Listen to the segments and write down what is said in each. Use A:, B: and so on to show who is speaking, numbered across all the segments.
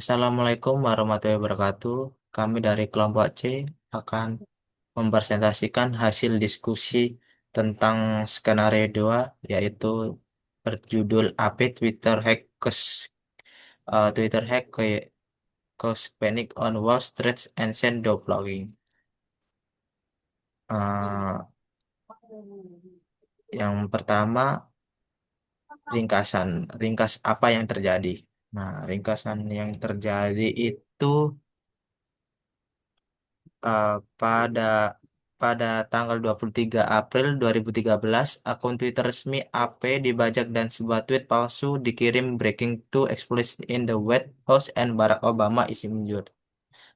A: Assalamualaikum warahmatullahi wabarakatuh. Kami dari kelompok C akan mempresentasikan hasil diskusi tentang skenario 2, yaitu berjudul AP Twitter hack cause panic on Wall Street and send blogging. Eh, yang pertama, ringkasan ringkas apa yang terjadi. Nah, ringkasan yang terjadi itu eh, pada pada tanggal 23 April 2013, akun Twitter resmi AP dibajak dan sebuah tweet palsu dikirim breaking to explosion in the White House and Barack Obama is injured.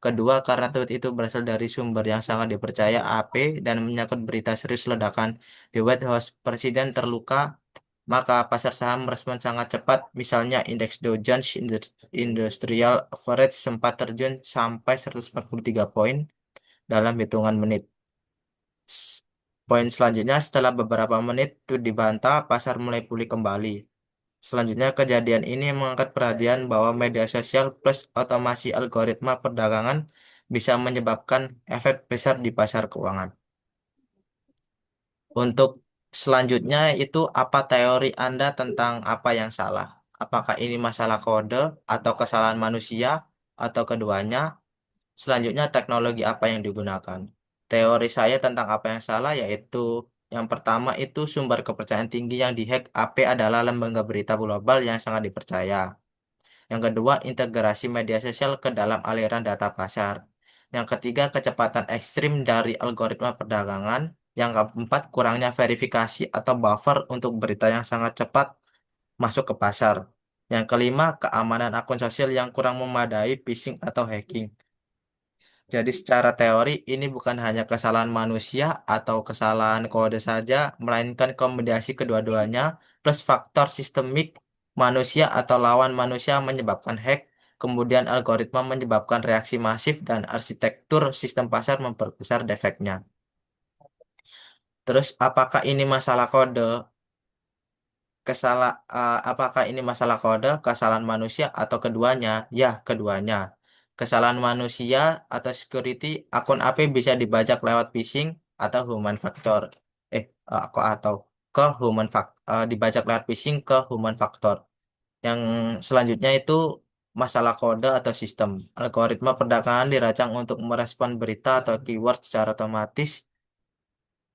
A: Kedua, karena tweet itu berasal dari sumber yang sangat dipercaya AP dan menyangkut berita serius ledakan di White House, Presiden terluka, maka pasar saham merespon sangat cepat. Misalnya, indeks Dow Jones Industrial Average sempat terjun sampai 143 poin dalam hitungan menit. S- Poin selanjutnya, setelah beberapa menit itu dibantah, pasar mulai pulih kembali. Selanjutnya, kejadian ini mengangkat perhatian bahwa media sosial plus otomasi algoritma perdagangan bisa menyebabkan efek besar di pasar keuangan. Untuk selanjutnya itu apa teori Anda tentang apa yang salah? Apakah ini masalah kode atau kesalahan manusia atau keduanya? Selanjutnya, teknologi apa yang digunakan? Teori saya tentang apa yang salah yaitu yang pertama itu sumber kepercayaan tinggi yang dihack AP adalah lembaga berita global yang sangat dipercaya. Yang kedua, integrasi media sosial ke dalam aliran data pasar. Yang ketiga, kecepatan ekstrim dari algoritma perdagangan. Yang keempat, kurangnya verifikasi atau buffer untuk berita yang sangat cepat masuk ke pasar. Yang kelima, keamanan akun sosial yang kurang memadai, phishing atau hacking. Jadi secara teori ini bukan hanya kesalahan manusia atau kesalahan kode saja, melainkan kombinasi kedua-duanya plus faktor sistemik manusia atau lawan manusia menyebabkan hack, kemudian algoritma menyebabkan reaksi masif dan arsitektur sistem pasar memperbesar defeknya. Terus apakah ini masalah kode? Apakah ini masalah kode, kesalahan manusia atau keduanya? Ya, keduanya. Kesalahan manusia atau security, akun AP bisa dibajak lewat phishing atau human factor. Kok atau ke dibajak lewat phishing ke human factor. Yang selanjutnya itu masalah kode atau sistem. Algoritma perdagangan dirancang untuk merespon berita atau keyword secara otomatis.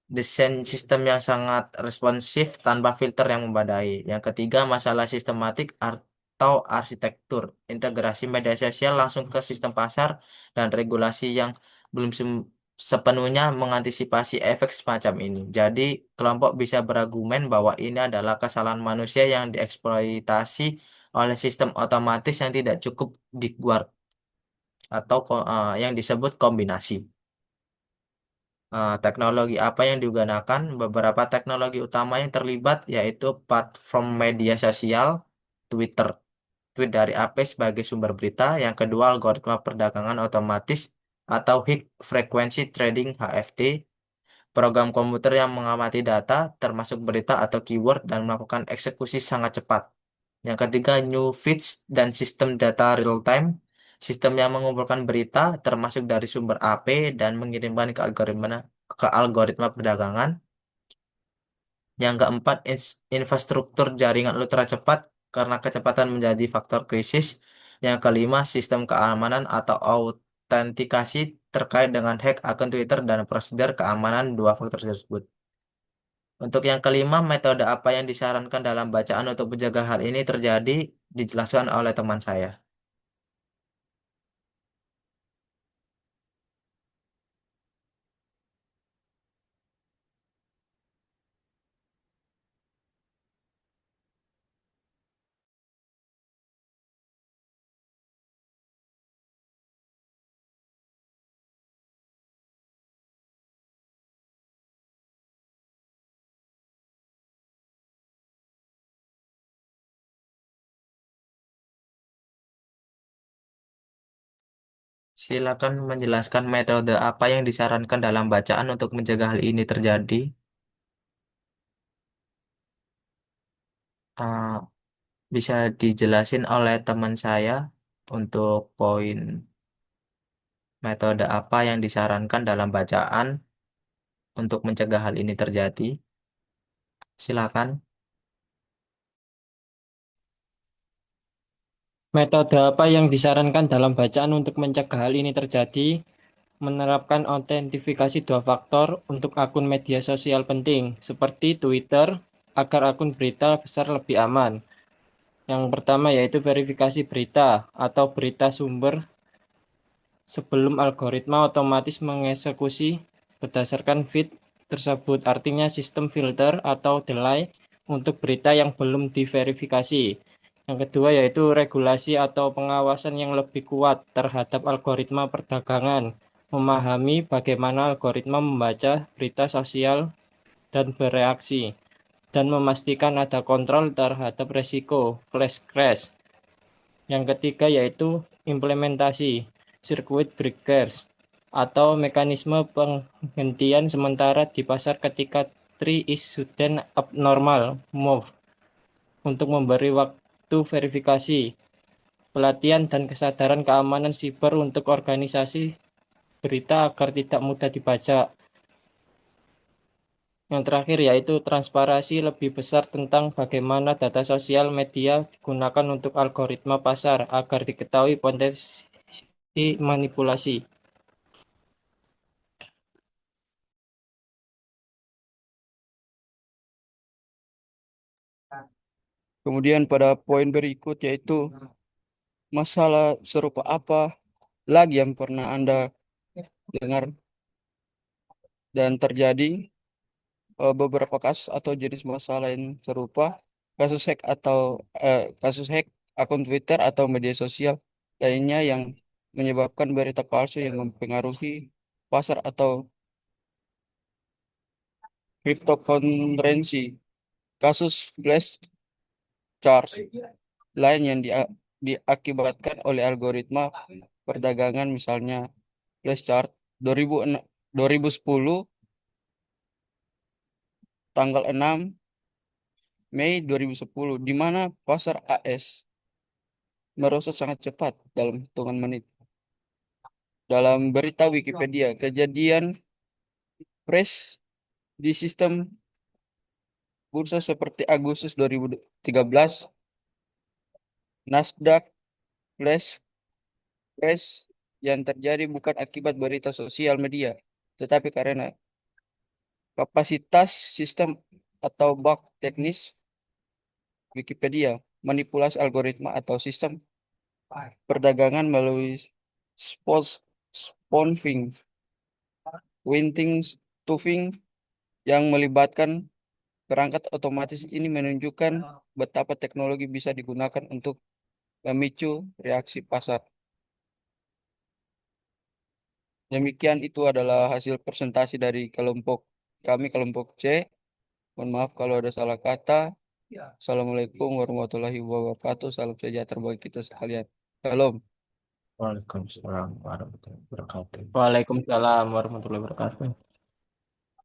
A: Desain sistem yang sangat responsif tanpa filter yang memadai. Yang ketiga, masalah sistematik atau arsitektur. Integrasi media sosial langsung ke sistem pasar dan regulasi yang belum sepenuhnya mengantisipasi efek semacam ini. Jadi, kelompok bisa berargumen bahwa ini adalah kesalahan manusia yang dieksploitasi oleh sistem otomatis yang tidak cukup diguard atau yang disebut kombinasi. Teknologi apa yang digunakan? Beberapa teknologi utama yang terlibat yaitu platform media sosial, Twitter, tweet dari AP sebagai sumber berita. Yang kedua, algoritma perdagangan otomatis atau high frequency trading HFT, program komputer yang mengamati data termasuk berita atau keyword dan melakukan eksekusi sangat cepat. Yang ketiga, new feeds dan sistem data real time, sistem yang mengumpulkan berita termasuk dari sumber AP dan mengirimkan ke algoritma perdagangan. Yang keempat, infrastruktur jaringan ultra cepat karena kecepatan menjadi faktor krisis. Yang kelima, sistem keamanan atau autentikasi terkait dengan hack akun Twitter dan prosedur keamanan dua faktor tersebut. Untuk yang kelima, metode apa yang disarankan dalam bacaan untuk menjaga hal ini terjadi dijelaskan oleh teman saya. Silakan menjelaskan metode apa yang disarankan dalam bacaan untuk mencegah hal ini terjadi. Ah, bisa dijelasin oleh teman saya. Untuk poin metode apa yang disarankan dalam bacaan untuk mencegah hal ini terjadi? Silakan.
B: Metode apa yang disarankan dalam bacaan untuk mencegah hal ini terjadi? Menerapkan autentifikasi dua faktor untuk akun media sosial penting, seperti Twitter, agar akun berita besar lebih aman. Yang pertama yaitu verifikasi berita atau berita sumber sebelum algoritma otomatis mengeksekusi berdasarkan feed tersebut. Artinya sistem filter atau delay untuk berita yang belum diverifikasi. Yang kedua yaitu regulasi atau pengawasan yang lebih kuat terhadap algoritma perdagangan. Memahami bagaimana algoritma membaca berita sosial dan bereaksi, dan memastikan ada kontrol terhadap resiko flash crash. Yang ketiga yaitu implementasi circuit breakers atau mekanisme penghentian sementara di pasar ketika tree is sudden abnormal move untuk memberi waktu verifikasi, pelatihan dan kesadaran keamanan siber untuk organisasi berita agar tidak mudah dibaca. Yang terakhir yaitu transparansi lebih besar tentang bagaimana data sosial media digunakan untuk algoritma pasar agar diketahui potensi manipulasi.
C: Kemudian pada poin berikut yaitu masalah serupa apa lagi yang pernah Anda dengar dan terjadi beberapa kasus atau jenis masalah yang serupa, kasus hack akun Twitter atau media sosial lainnya yang menyebabkan berita palsu yang mempengaruhi pasar atau cryptocurrency, kasus flash charge lain yang diakibatkan oleh algoritma perdagangan misalnya flash chart 2010 tanggal 6 Mei 2010 di mana pasar AS merosot sangat cepat dalam hitungan menit. Dalam berita Wikipedia, kejadian crash di sistem bursa seperti Agustus 2013, Nasdaq flash crash yang terjadi bukan akibat berita sosial media, tetapi karena kapasitas sistem atau bug teknis Wikipedia, manipulasi algoritma atau sistem perdagangan melalui spot spoofing, winting spoofing yang melibatkan perangkat otomatis ini menunjukkan betapa teknologi bisa digunakan untuk memicu reaksi pasar. Demikian itu adalah hasil presentasi dari kelompok kami, kelompok C. Mohon maaf kalau ada salah kata. Assalamualaikum warahmatullahi wabarakatuh. Salam sejahtera bagi kita sekalian. Salam.
A: Waalaikumsalam warahmatullahi wabarakatuh.
B: Waalaikumsalam warahmatullahi wabarakatuh.